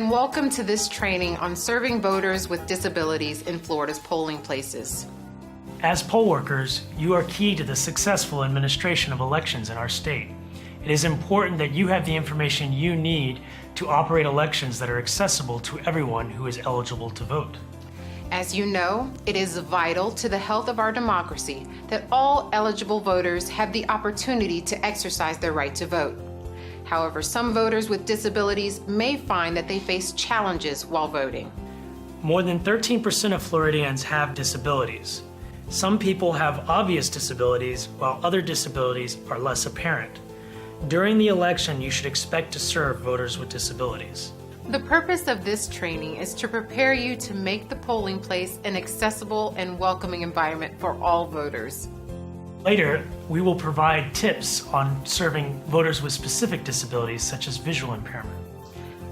and welcome to this training on serving voters with disabilities in Florida's polling places. As poll workers, you are key to the successful administration of elections in our state. It is important that you have the information you need to operate elections that are accessible to everyone who is eligible to vote. As you know, it is vital to the health of our democracy that all eligible voters have the opportunity to exercise their right to vote. However, some voters with disabilities may find that they face challenges while voting. More than 13% of Floridians have disabilities. Some people have obvious disabilities, while other disabilities are less apparent. During the election, you should expect to serve voters with disabilities. The purpose of this training is to prepare you to make the polling place an accessible and welcoming environment for all voters. Later, we will provide tips on serving voters with specific disabilities such as visual impairment.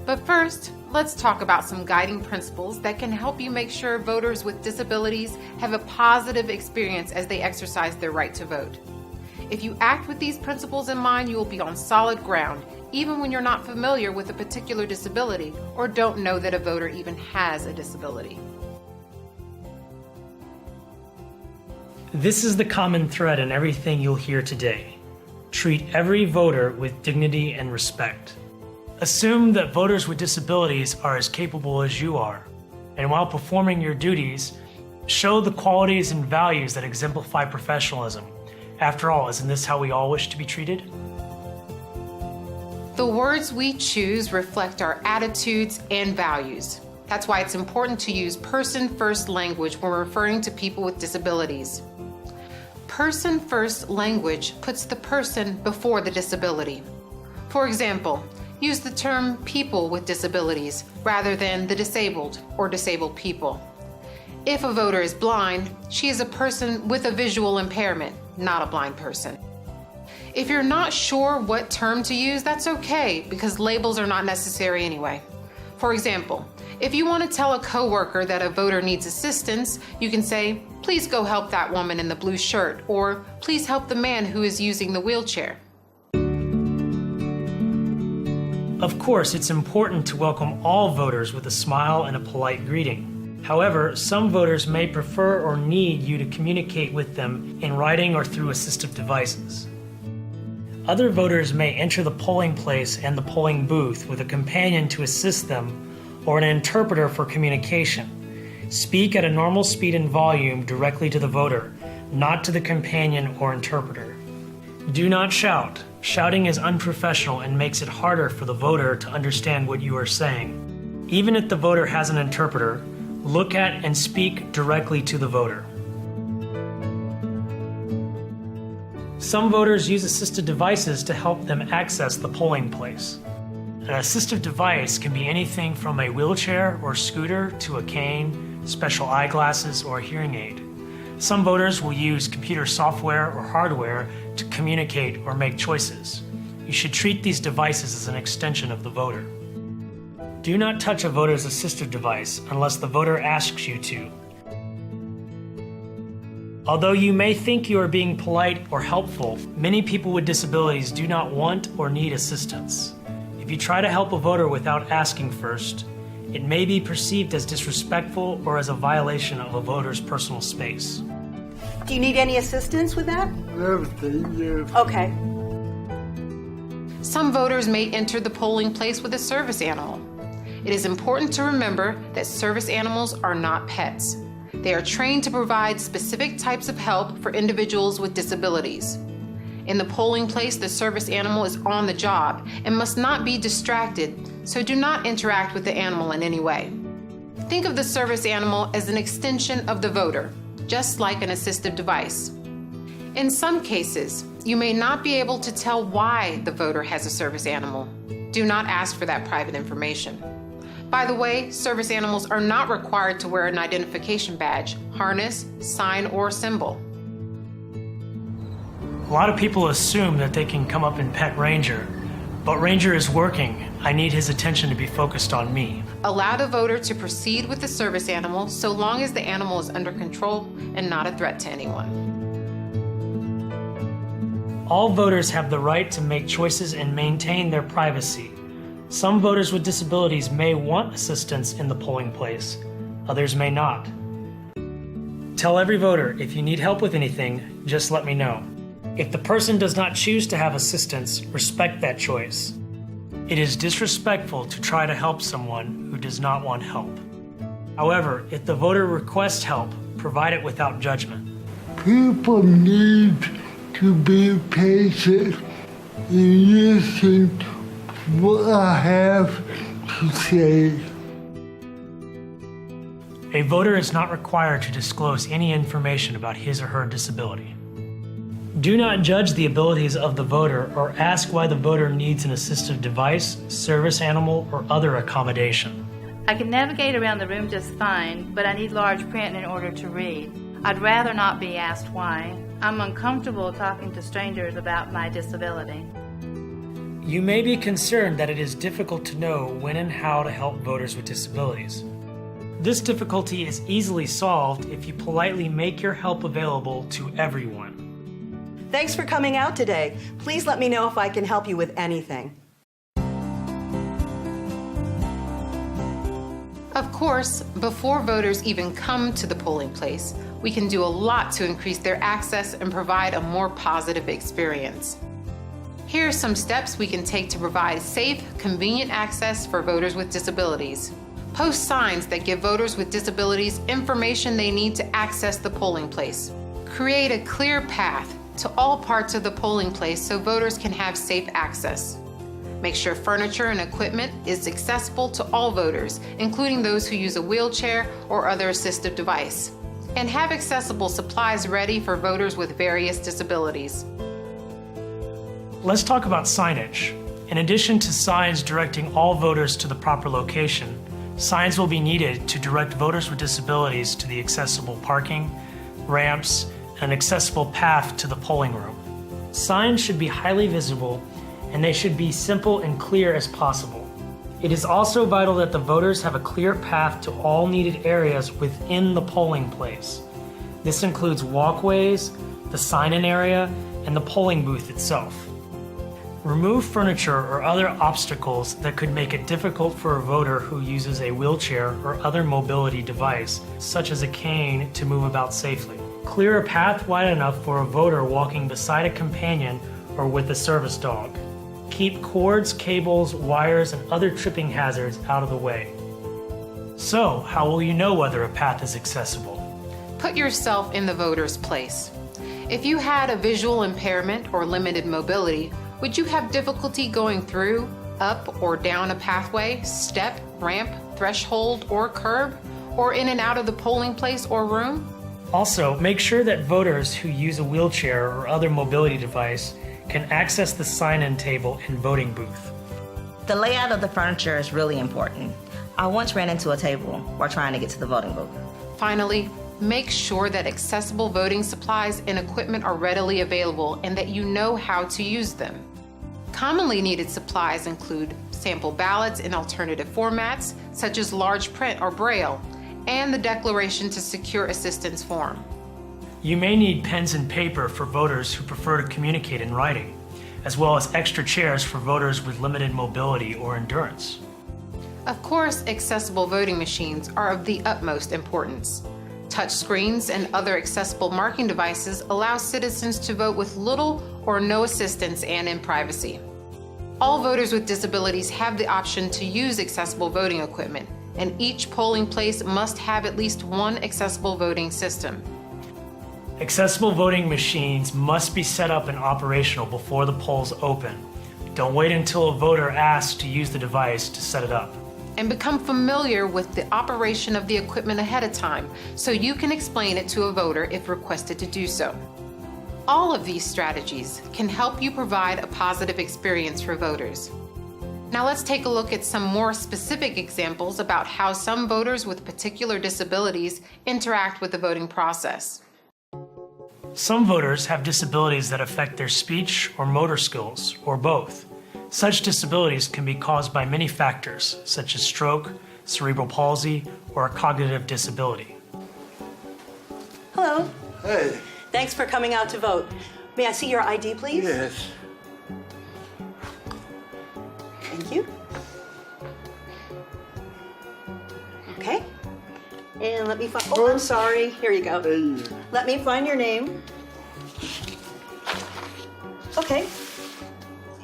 But first, let's talk about some guiding principles that can help you make sure voters with disabilities have a positive experience as they exercise their right to vote. If you act with these principles in mind, you will be on solid ground, even when you're not familiar with a particular disability or don't know that a voter even has a disability. This is the common thread in everything you'll hear today. Treat every voter with dignity and respect. Assume that voters with disabilities are as capable as you are, and while performing your duties, show the qualities and values that exemplify professionalism. After all, isn't this how we all wish to be treated? The words we choose reflect our attitudes and values. That's why it's important to use person-first language when referring to people with disabilities. Person-first language puts the person before the disability. For example, use the term people with disabilities rather than the disabled or disabled people. If a voter is blind, she is a person with a visual impairment, not a blind person. If you're not sure what term to use, that's okay, because labels are not necessary anyway. For example, if you want to tell a coworker that a voter needs assistance, you can say, "Please go help that woman in the blue shirt," or "Please help the man who is using the wheelchair." Of course, it's important to welcome all voters with a smile and a polite greeting. However, some voters may prefer or need you to communicate with them in writing or through assistive devices. Other voters may enter the polling place and the polling booth with a companion to assist them or an interpreter for communication. Speak at a normal speed and volume directly to the voter, not to the companion or interpreter. Do not shout. Shouting is unprofessional and makes it harder for the voter to understand what you are saying. Even if the voter has an interpreter, look at and speak directly to the voter. Some voters use assistive devices to help them access the polling place. An assistive device can be anything from a wheelchair or scooter to a cane, special eyeglasses, or a hearing aid. Some voters will use computer software or hardware to communicate or make choices. You should treat these devices as an extension of the voter. Do not touch a voter's assistive device unless the voter asks you to. Although you may think you are being polite or helpful, many people with disabilities do not want or need assistance. If you try to help a voter without asking first, it may be perceived as disrespectful or as a violation of a voter's personal space. Do you need any assistance with that? Everything, yes. Okay. Some voters may enter the polling place with a service animal. It is important to remember that service animals are not pets. They are trained to provide specific types of help for individuals with disabilities. In the polling place, the service animal is on the job and must not be distracted, so do not interact with the animal in any way. Think of the service animal as an extension of the voter, just like an assistive device. In some cases, you may not be able to tell why the voter has a service animal. Do not ask for that private information. By the way, service animals are not required to wear an identification badge, harness, sign, or symbol. A lot of people assume that they can come up and pet Ranger, but Ranger is working. I need his attention to be focused on me. Allow the voter to proceed with the service animal so long as the animal is under control and not a threat to anyone. All voters have the right to make choices and maintain their privacy. Some voters with disabilities may want assistance in the polling place, others may not. Tell every voter, if you need help with anything, just let me know. If the person does not choose to have assistance, respect that choice. It is disrespectful to try to help someone who does not want help. However, if the voter requests help, provide it without judgment. People need to be patient and listen to what I have to say. A voter is not required to disclose any information about his or her disability. Do not judge the abilities of the voter or ask why the voter needs an assistive device, service animal, or other accommodation. I can navigate around the room just fine, but I need large print in order to read. I'd rather not be asked why. I'm uncomfortable talking to strangers about my disability. You may be concerned that it is difficult to know when and how to help voters with disabilities. This difficulty is easily solved if you politely make your help available to everyone. Thanks for coming out today. Please let me know if I can help you with anything. Of course, before voters even come to the polling place, we can do a lot to increase their access and provide a more positive experience. Here are some steps we can take to provide safe, convenient access for voters with disabilities. Post signs that give voters with disabilities information they need to access the polling place. Create a clear path to all parts of the polling place so voters can have safe access. Make sure furniture and equipment is accessible to all voters, including those who use a wheelchair or other assistive device. And have accessible supplies ready for voters with various disabilities. Let's talk about signage. In addition to signs directing all voters to the proper location, signs will be needed to direct voters with disabilities to the accessible parking, ramps, and an accessible path to the polling room. Signs should be highly visible, and they should be simple and clear as possible. It is also vital that the voters have a clear path to all needed areas within the polling place. This includes walkways, the sign-in area, and the polling booth itself. Remove furniture or other obstacles that could make it difficult for a voter who uses a wheelchair or other mobility device, such as a cane, to move about safely. Clear a path wide enough for a voter walking beside a companion or with a service dog. Keep cords, cables, wires, and other tripping hazards out of the way. So, how will you know whether a path is accessible? Put yourself in the voter's place. If you had a visual impairment or limited mobility, would you have difficulty going through, up or down a pathway, step, ramp, threshold, or curb, or in and out of the polling place or room? Also, make sure that voters who use a wheelchair or other mobility device can access the sign-in table and voting booth. The layout of the furniture is really important. I once ran into a table while trying to get to the voting booth. Finally, make sure that accessible voting supplies and equipment are readily available and that you know how to use them. Commonly needed supplies include sample ballots in alternative formats, such as large print or braille, and the Declaration to Secure Assistance form. You may need pens and paper for voters who prefer to communicate in writing, as well as extra chairs for voters with limited mobility or endurance. Of course, accessible voting machines are of the utmost importance. Touch screens and other accessible marking devices allow citizens to vote with little or no assistance and in privacy. All voters with disabilities have the option to use accessible voting equipment, and each polling place must have at least one accessible voting system. Accessible voting machines must be set up and operational before the polls open. Don't wait until a voter asks to use the device to set it up. And become familiar with the operation of the equipment ahead of time so you can explain it to a voter if requested to do so. All of these strategies can help you provide a positive experience for voters. Now let's take a look at some more specific examples about how some voters with particular disabilities interact with the voting process. Some voters have disabilities that affect their speech or motor skills, or both. Such disabilities can be caused by many factors, such as stroke, cerebral palsy, or a cognitive disability. Hello. Hey. Thanks for coming out to vote. May I see your ID, please? Yes. Thank you. And let me find, oh, I'm sorry. Here you go. Let me find your name. Okay.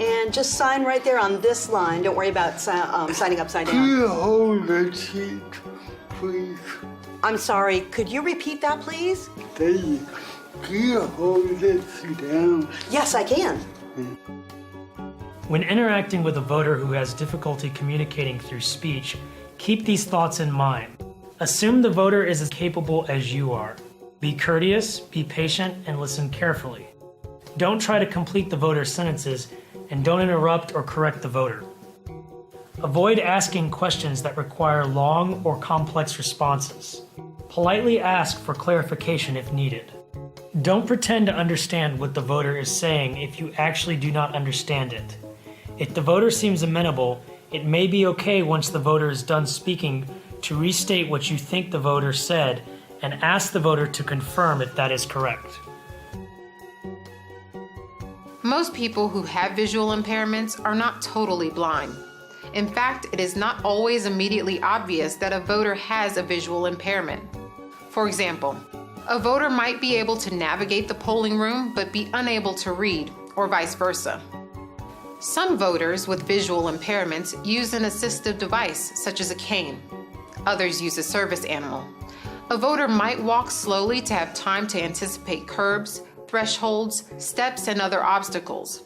And just sign right there on this line. Don't worry about signing upside Can down. you hold the sheet, please? I'm sorry, could you repeat that, please? Thank you. Can you hold this down? Yes, I can. When interacting with a voter who has difficulty communicating through speech, keep these thoughts in mind. Assume the voter is as capable as you are. Be courteous, be patient, and listen carefully. Don't try to complete the voter's sentences, and don't interrupt or correct the voter. Avoid asking questions that require long or complex responses. Politely ask for clarification if needed. Don't pretend to understand what the voter is saying if you actually do not understand it. If the voter seems amenable, it may be okay once the voter is done speaking to restate what you think the voter said and ask the voter to confirm if that is correct. Most people who have visual impairments are not totally blind. In fact, it is not always immediately obvious that a voter has a visual impairment. For example, a voter might be able to navigate the polling room but be unable to read, or vice versa. Some voters with visual impairments use an assistive device, such as a cane. Others use a service animal. A voter might walk slowly to have time to anticipate curbs, thresholds, steps, and other obstacles.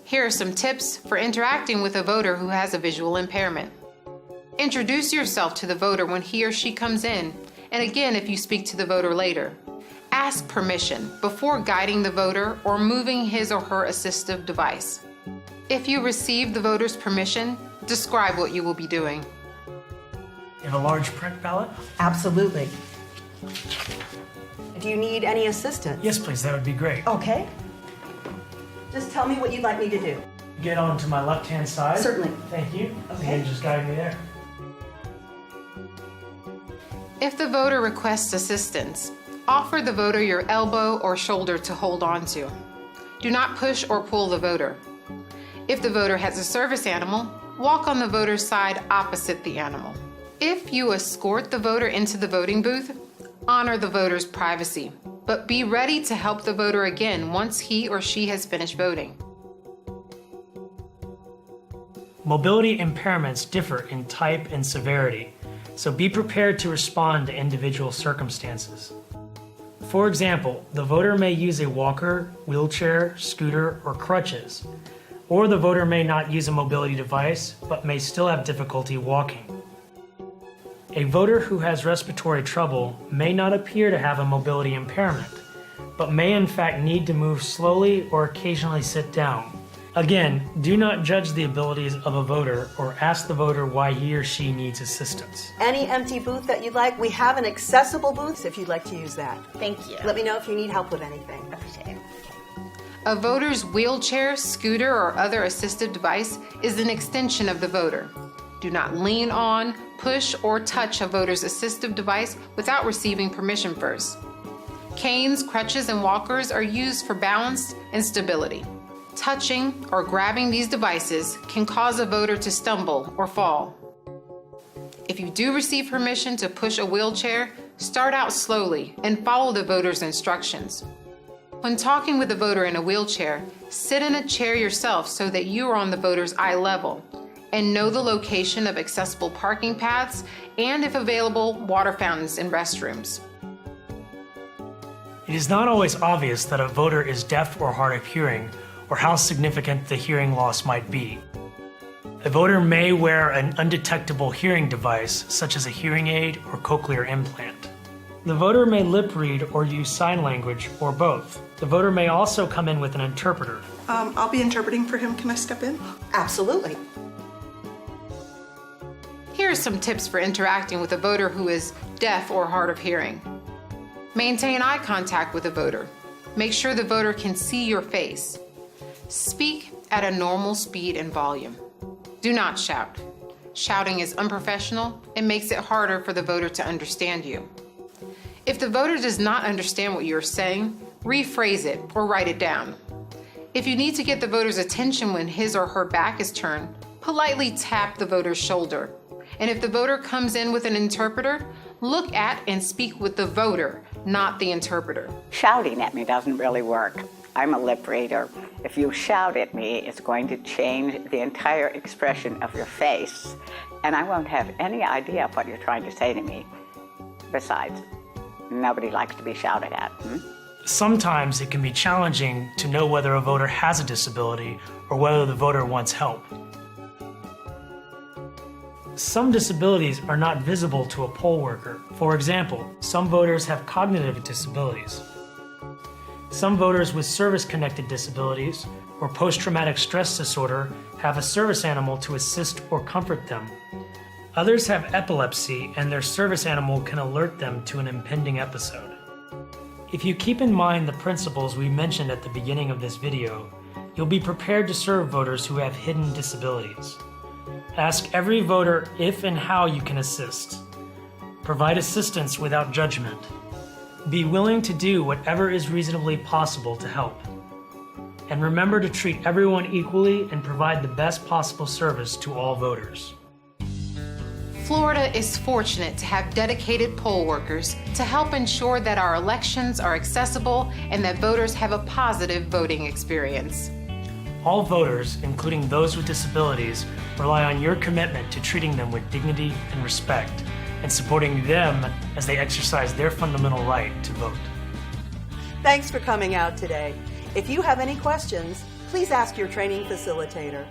Here are some tips for interacting with a voter who has a visual impairment. Introduce yourself to the voter when he or she comes in, and again if you speak to the voter later. Ask permission before guiding the voter or moving his or her assistive device. If you receive the voter's permission, describe what you will be doing. You have a large print ballot? Absolutely. Do you need any assistance? Yes, please, that would be great. Okay. Just tell me what you'd like me to do. Get on to my left-hand side. Certainly. Thank you. Okay. And just guide me there. If the voter requests assistance, offer the voter your elbow or shoulder to hold on to. Do not push or pull the voter. If the voter has a service animal, walk on the voter's side opposite the animal. If you escort the voter into the voting booth, honor the voter's privacy, but be ready to help the voter again once he or she has finished voting. Mobility impairments differ in type and severity, so be prepared to respond to individual circumstances. For example, the voter may use a walker, wheelchair, scooter, or crutches, or the voter may not use a mobility device but may still have difficulty walking. A voter who has respiratory trouble may not appear to have a mobility impairment, but may in fact need to move slowly or occasionally sit down. Again, do not judge the abilities of a voter or ask the voter why he or she needs assistance. Any empty booth that you'd like, we have an accessible booth if you'd like to use that. Thank you. Let me know if you need help with anything. Appreciate it. A voter's wheelchair, scooter, or other assistive device is an extension of the voter. Do not lean on, push, or touch a voter's assistive device without receiving permission first. Canes, crutches, and walkers are used for balance and stability. Touching or grabbing these devices can cause a voter to stumble or fall. If you do receive permission to push a wheelchair, start out slowly and follow the voter's instructions. When talking with a voter in a wheelchair, sit in a chair yourself so that you are on the voter's eye level, and know the location of accessible parking paths and, if available, water fountains and restrooms. It is not always obvious that a voter is deaf or hard of hearing, or how significant the hearing loss might be. A voter may wear an undetectable hearing device, such as a hearing aid or cochlear implant. The voter may lip read or use sign language, or both. The voter may also come in with an interpreter. I'll be interpreting for him. Can I step in? Absolutely. Here are some tips for interacting with a voter who is deaf or hard of hearing. Maintain eye contact with a voter. Make sure the voter can see your face. Speak at a normal speed and volume. Do not shout. Shouting is unprofessional and makes it harder for the voter to understand you. If the voter does not understand what you are saying, rephrase it or write it down. If you need to get the voter's attention when his or her back is turned, politely tap the voter's shoulder. And if the voter comes in with an interpreter, Look at and speak with the voter, not the interpreter. Shouting at me doesn't really work. I'm a lip reader. If you shout at me, it's going to change the entire expression of your face, and I won't have any idea of what you're trying to say to me. Besides, nobody likes to be shouted at. Sometimes it can be challenging to know whether a voter has a disability or whether the voter wants help. Some disabilities are not visible to a poll worker. For example, some voters have cognitive disabilities. Some voters with service-connected disabilities or post-traumatic stress disorder have a service animal to assist or comfort them. Others have epilepsy, and their service animal can alert them to an impending episode. If you keep in mind the principles we mentioned at the beginning of this video, you'll be prepared to serve voters who have hidden disabilities. Ask every voter if and how you can assist. Provide assistance without judgment. Be willing to do whatever is reasonably possible to help. And remember to treat everyone equally and provide the best possible service to all voters. Florida is fortunate to have dedicated poll workers to help ensure that our elections are accessible and that voters have a positive voting experience. All voters, including those with disabilities, rely on your commitment to treating them with dignity and respect and supporting them as they exercise their fundamental right to vote. Thanks for coming out today. If you have any questions, please ask your training facilitator.